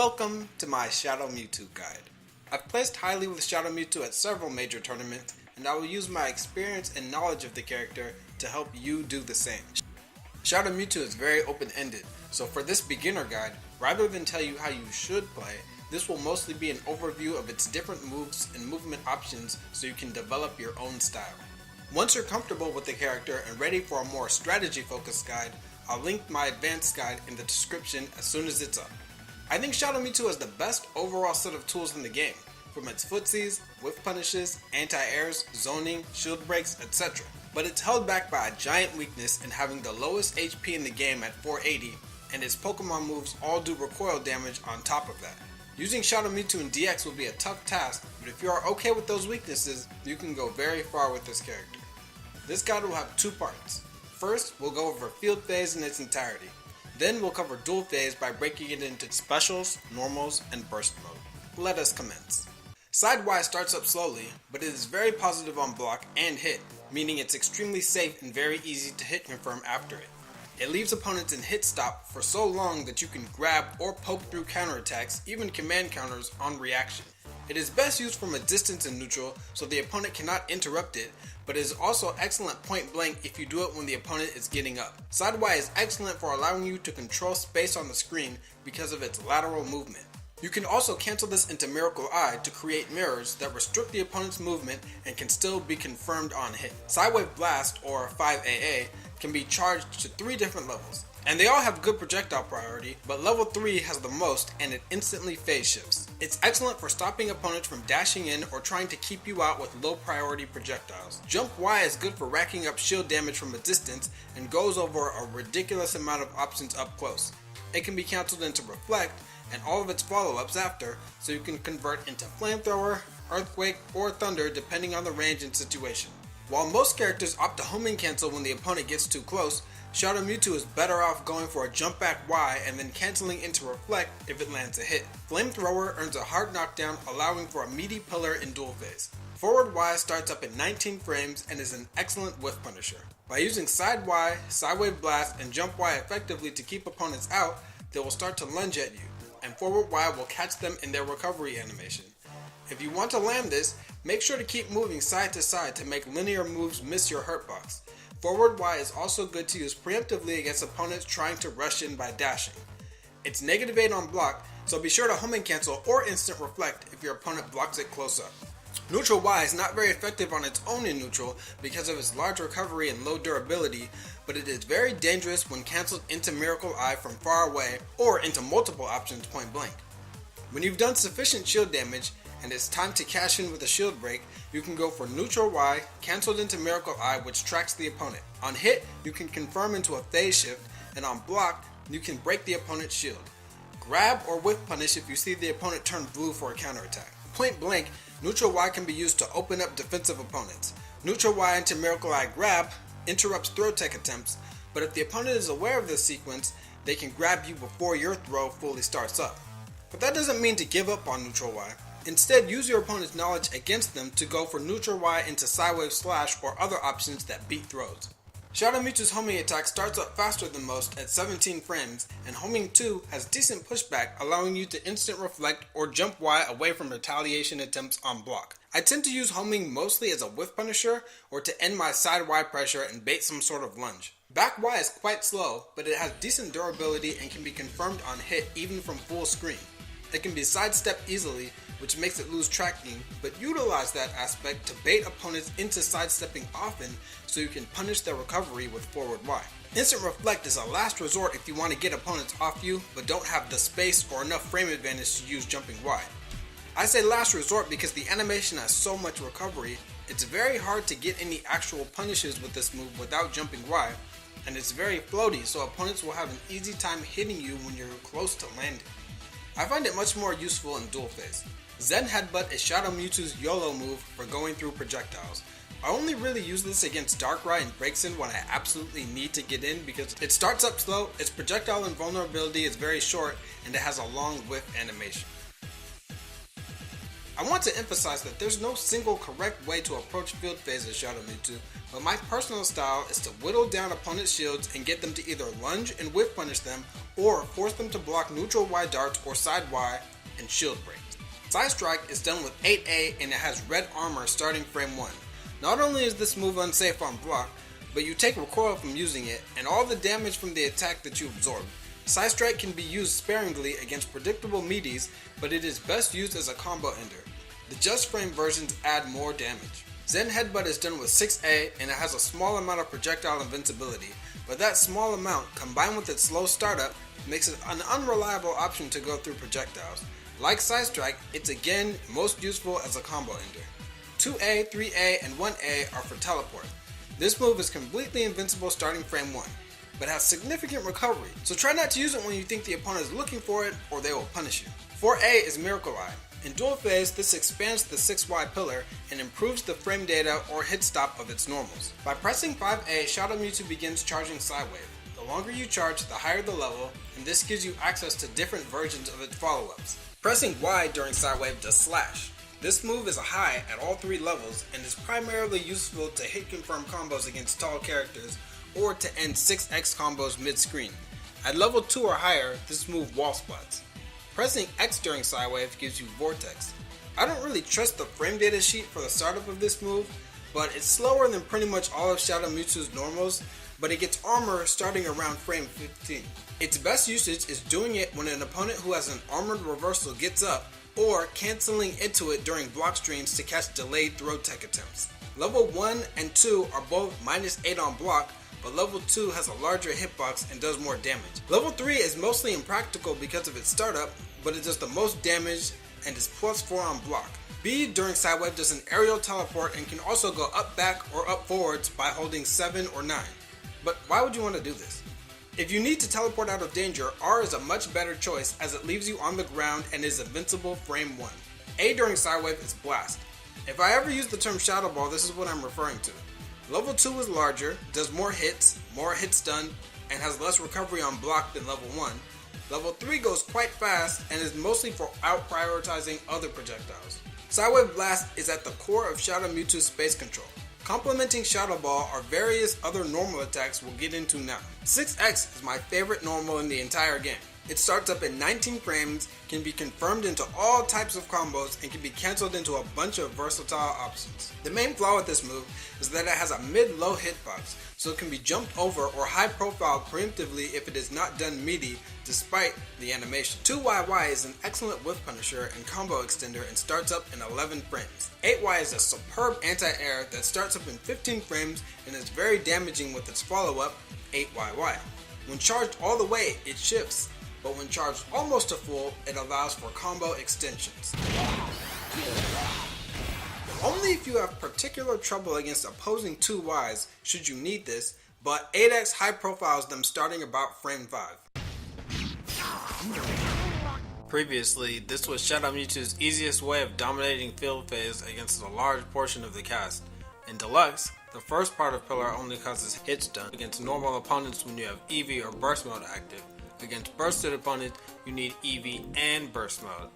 Welcome to my Shadow Mewtwo guide. I've placed highly with Shadow Mewtwo at several major tournaments, and I will use my experience and knowledge of the character to help you do the same. Shadow Mewtwo is very open-ended, so for this beginner guide, rather than tell you how you should play, this will mostly be an overview of its different moves and movement options so you can develop your own style. Once you're comfortable with the character and ready for a more strategy-focused guide, I'll link my advanced guide in the description as soon as it's up. I think Shadow Mewtwo has the best overall set of tools in the game, from its footsies, whiff punishes, anti-airs, zoning, shield breaks, etc. But it's held back by a giant weakness in having the lowest HP in the game at 480, and its Pokemon moves all do recoil damage on top of that. Using Shadow Mewtwo in DX will be a tough task, but if you are okay with those weaknesses, you can go very far with this character. This guide will have two parts. First, we'll go over Field Phase in its entirety. Then we'll cover Duel Phase by breaking it into Specials, Normals, and Burst Mode. Let us commence. Side Y starts up slowly, but it is very positive on block and hit, meaning it's extremely safe and very easy to hit confirm after it. It leaves opponents in hit stop for so long that you can grab or poke through counterattacks, even command counters, on reaction. It is best used from a distance in neutral so the opponent cannot interrupt it, but it is also excellent point blank if you do it when the opponent is getting up. Side Y is excellent for allowing you to control space on the screen because of its lateral movement. You can also cancel this into Miracle Eye to create mirrors that restrict the opponent's movement and can still be confirmed on hit. Sidewave Blast, or 5AA, can be charged to 3 different levels, and they all have good projectile priority, but level 3 has the most and it instantly phase shifts. It's excellent for stopping opponents from dashing in or trying to keep you out with low priority projectiles. Jump Y is good for racking up shield damage from a distance and goes over a ridiculous amount of options up close. It can be cancelled into Reflect and all of its follow-ups after, so you can convert into Flamethrower, Earthquake, or Thunder depending on the range and situation. While most characters opt to homing cancel when the opponent gets too close, Shadow Mewtwo is better off going for a jump back Y and then cancelling into Reflect if it lands a hit. Flamethrower earns a hard knockdown, allowing for a meaty pillar in Duel Phase. Forward Y starts up in 19 frames and is an excellent whiff punisher. By using Side Y, Sidewave Blast, and Jump Y effectively to keep opponents out, they will start to lunge at you, and Forward Y will catch them in their recovery animation. If you want to land this, make sure to keep moving side to side to make linear moves miss your hurt box. Forward Y is also good to use preemptively against opponents trying to rush in by dashing. It's -8 on block, so be sure to homing cancel or instant reflect if your opponent blocks it close up. Neutral Y is not very effective on its own in neutral because of its large recovery and low durability, but it is very dangerous when cancelled into Miracle Eye from far away or into multiple options point blank. When you've done sufficient shield damage and it's time to cash in with a shield break, you can go for Neutral Y, cancelled into Miracle Eye, which tracks the opponent. On hit, you can confirm into a phase shift, and on block, you can break the opponent's shield. Grab or whiff punish if you see the opponent turn blue for a counterattack. Point blank, Neutral Y can be used to open up defensive opponents. Neutral Y into Miracle Eye grab interrupts throw tech attempts, but if the opponent is aware of this sequence, they can grab you before your throw fully starts up. But that doesn't mean to give up on Neutral Y. Instead, use your opponent's knowledge against them to go for Neutral Y into Sidewave Slash or other options that beat throws. Shadow Mewtwo's homing attack starts up faster than most at 17 frames, and homing 2 has decent pushback, allowing you to instant reflect or jump Y away from retaliation attempts on block. I tend to use homing mostly as a whiff punisher or to end my side Y pressure and bait some sort of lunge. Back Y is quite slow, but it has decent durability and can be confirmed on hit even from full screen. It can be sidestepped easily, which makes it lose tracking, but utilize that aspect to bait opponents into sidestepping often so you can punish their recovery with Forward Y. Instant Reflect is a last resort if you want to get opponents off you but don't have the space or enough frame advantage to use Jumping Y. I say last resort because the animation has so much recovery, it's very hard to get any actual punishes with this move without Jumping Y, and it's very floaty so opponents will have an easy time hitting you when you're close to landing. I find it much more useful in Duel Phase. Zen Headbutt is Shadow Mewtwo's YOLO move for going through projectiles. I only really use this against Darkrai and Breaksin when I absolutely need to get in because it starts up slow, its projectile invulnerability is very short, and it has a long whiff animation. I want to emphasize that there's no single correct way to approach field phase as Shadow Mewtwo, but my personal style is to whittle down opponent's shields and get them to either lunge and whip punish them, or force them to block neutral Y darts or side Y and shield breaks. Side Strike is done with 8A and it has red armor starting frame 1. Not only is this move unsafe on block, but you take recoil from using it and all the damage from the attack that you absorb. Side Strike can be used sparingly against predictable meaties, but it is best used as a combo ender. The Just Frame versions add more damage. Zen Headbutt is done with 6A and it has a small amount of projectile invincibility, but that small amount combined with its slow startup makes it an unreliable option to go through projectiles. Like Side Strike, it's again most useful as a combo ender. 2A, 3A, and 1A are for Teleport. This move is completely invincible starting frame 1, but has significant recovery, so try not to use it when you think the opponent is looking for it or they will punish you. 4A is Miracle Eye. In Duel Phase, this expands the 6Y pillar and improves the frame data or hit stop of its normals. By pressing 5A, Shadow Mewtwo begins charging Sidewave. The longer you charge, the higher the level, and this gives you access to different versions of its follow-ups. Pressing Y during Sidewave does Slash. This move is a high at all 3 levels and is primarily useful to hit confirm combos against tall characters or to end 6X combos mid-screen. At level 2 or higher, this move wall spots. Pressing X during Sidewave gives you Vortex. I don't really trust the frame data sheet for the startup of this move, but it's slower than pretty much all of Shadow Mewtwo's normals, but it gets armor starting around frame 15. Its best usage is doing it when an opponent who has an armored reversal gets up, or canceling into it during block streams to catch delayed throw tech attempts. Level 1 and 2 are both -8 on block, but level 2 has a larger hitbox and does more damage. Level 3 is mostly impractical because of its startup, but it does the most damage and is +4 on block. B during Sidewave does an aerial teleport and can also go up back or up forwards by holding 7 or 9. But why would you want to do this? If you need to teleport out of danger, R is a much better choice as it leaves you on the ground and is invincible frame 1. A during Sidewave is Blast. If I ever use the term Shadow Ball, this is what I'm referring to. Level 2 is larger, does more hit stun, and has less recovery on block than level 1. Level 3 goes quite fast and is mostly for out-prioritizing other projectiles. Sidewave Blast is at the core of Shadow Mewtwo's space control. Complementing Shadow Ball are various other normal attacks we'll get into now. 6X is my favorite normal in the entire game. It starts up in 19 frames, can be confirmed into all types of combos, and can be cancelled into a bunch of versatile options. The main flaw with this move is that it has a mid-low hitbox, so it can be jumped over or high-profiled preemptively if it is not done meaty, despite the animation. 2YY is an excellent whiff punisher and combo extender and starts up in 11 frames. 8Y is a superb anti-air that starts up in 15 frames and is very damaging with its follow-up, 8YY. When charged all the way, it shifts, but when charged almost to full, it allows for combo extensions. Only if you have particular trouble against opposing 2Ys should you need this, but 8X high profiles them starting about frame 5. Previously, this was Shadow Mewtwo's easiest way of dominating field phase against a large portion of the cast. In Deluxe, the first part of Pillar only causes hit stun against normal opponents when you have EV or Burst Mode active. Against bursted opponents, you need EV and Burst Mode.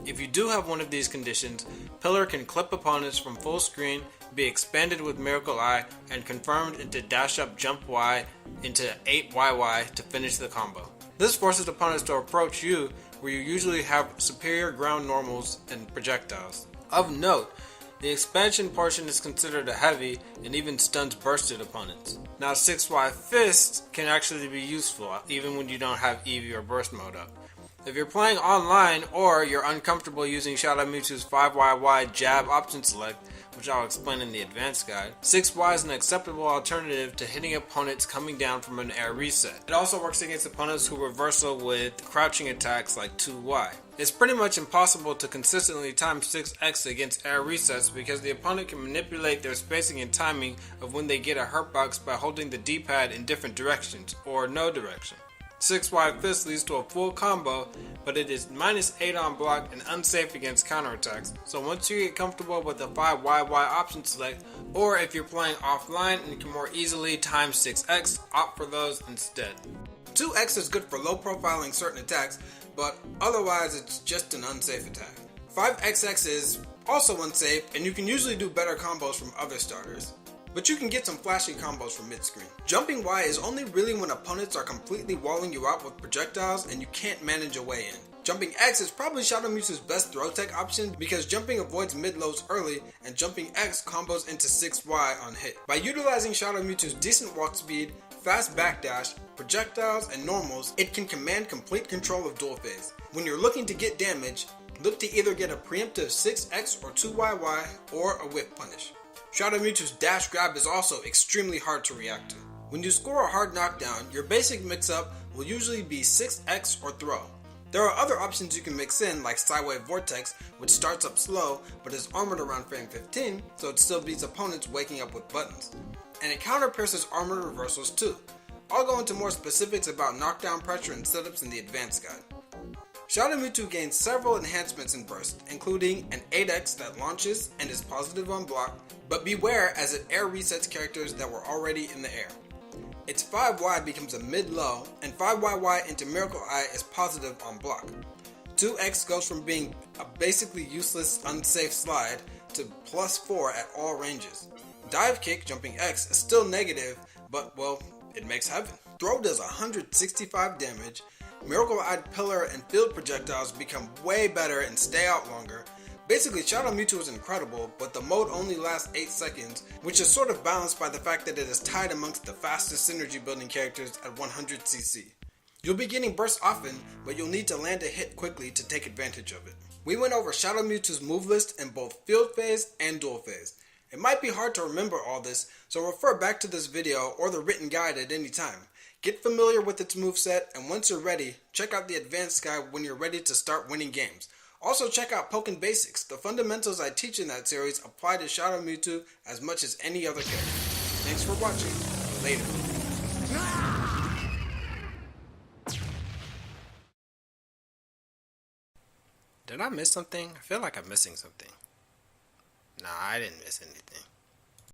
If you do have one of these conditions, Pillar can clip opponents from full screen, be expanded with Miracle Eye, and confirmed into Dash Up Jump Y into 8YY to finish the combo. This forces opponents to approach you where you usually have superior ground normals and projectiles. Of note, the expansion portion is considered a heavy and even stuns bursted opponents. Now 6Y Fist can actually be useful even when you don't have EV or Burst Mode up. If you're playing online or you're uncomfortable using Shadow Mewtwo's 5YY jab option select, which I'll explain in the advanced guide, 6Y is an acceptable alternative to hitting opponents coming down from an air reset. It also works against opponents who reversal with crouching attacks like 2Y. It's pretty much impossible to consistently time 6X against air resets because the opponent can manipulate their spacing and timing of when they get a hurtbox by holding the D-pad in different directions, or no direction. 6Y Fist leads to a full combo, but it is -8 on block and unsafe against counterattacks, so once you get comfortable with the 5YY option select, or if you're playing offline and can more easily time 6X, opt for those instead. 2X is good for low profiling certain attacks, but otherwise it's just an unsafe attack. 5XX is also unsafe, and you can usually do better combos from other starters. But you can get some flashy combos from mid-screen. Jumping Y is only really when opponents are completely walling you out with projectiles and you can't manage a way in. Jumping X is probably Shadow Mewtwo's best throw tech option because jumping avoids mid-lows early and jumping X combos into 6Y on hit. By utilizing Shadow Mewtwo's decent walk speed, fast backdash, projectiles, and normals, it can command complete control of Duel Phase. When you're looking to get damage, look to either get a preemptive 6X or 2YY or a whip punish. Shadow Mewtwo's dash grab is also extremely hard to react to. When you score a hard knockdown, your basic mix-up will usually be 6X or throw. There are other options you can mix in, like Sidewave Vortex, which starts up slow but is armored around frame 15, so it still beats opponents waking up with buttons. And it counter pierces armored reversals too. I'll go into more specifics about knockdown pressure and setups in the advanced guide. Shadow Mewtwo gains several enhancements in Burst, including an 8X that launches and is positive on block, but beware as it air resets characters that were already in the air. Its 5Y becomes a mid-low, and 5YY into Miracle Eye is positive on block. 2X goes from being a basically useless, unsafe slide to +4 at all ranges. Dive Kick, jumping X, is still negative, but well, it makes heaven. Throw does 165 damage, Miracle Eye Pillar and Field Projectiles become way better and stay out longer. Basically, Shadow Mewtwo is incredible, but the mode only lasts 8 seconds, which is sort of balanced by the fact that it is tied amongst the fastest synergy building characters at 100cc. You'll be getting burst often, but you'll need to land a hit quickly to take advantage of it. We went over Shadow Mewtwo's move list in both Field Phase and Duel Phase. It might be hard to remember all this, so refer back to this video or the written guide at any time. Get familiar with its moveset, and once you're ready, check out the advanced guide when you're ready to start winning games. Also check out Pokken Basics. The fundamentals I teach in that series apply to Shadow Mewtwo as much as any other character. Thanks for watching. Later. Did I miss something? I feel like I'm missing something. Nah, I didn't miss anything.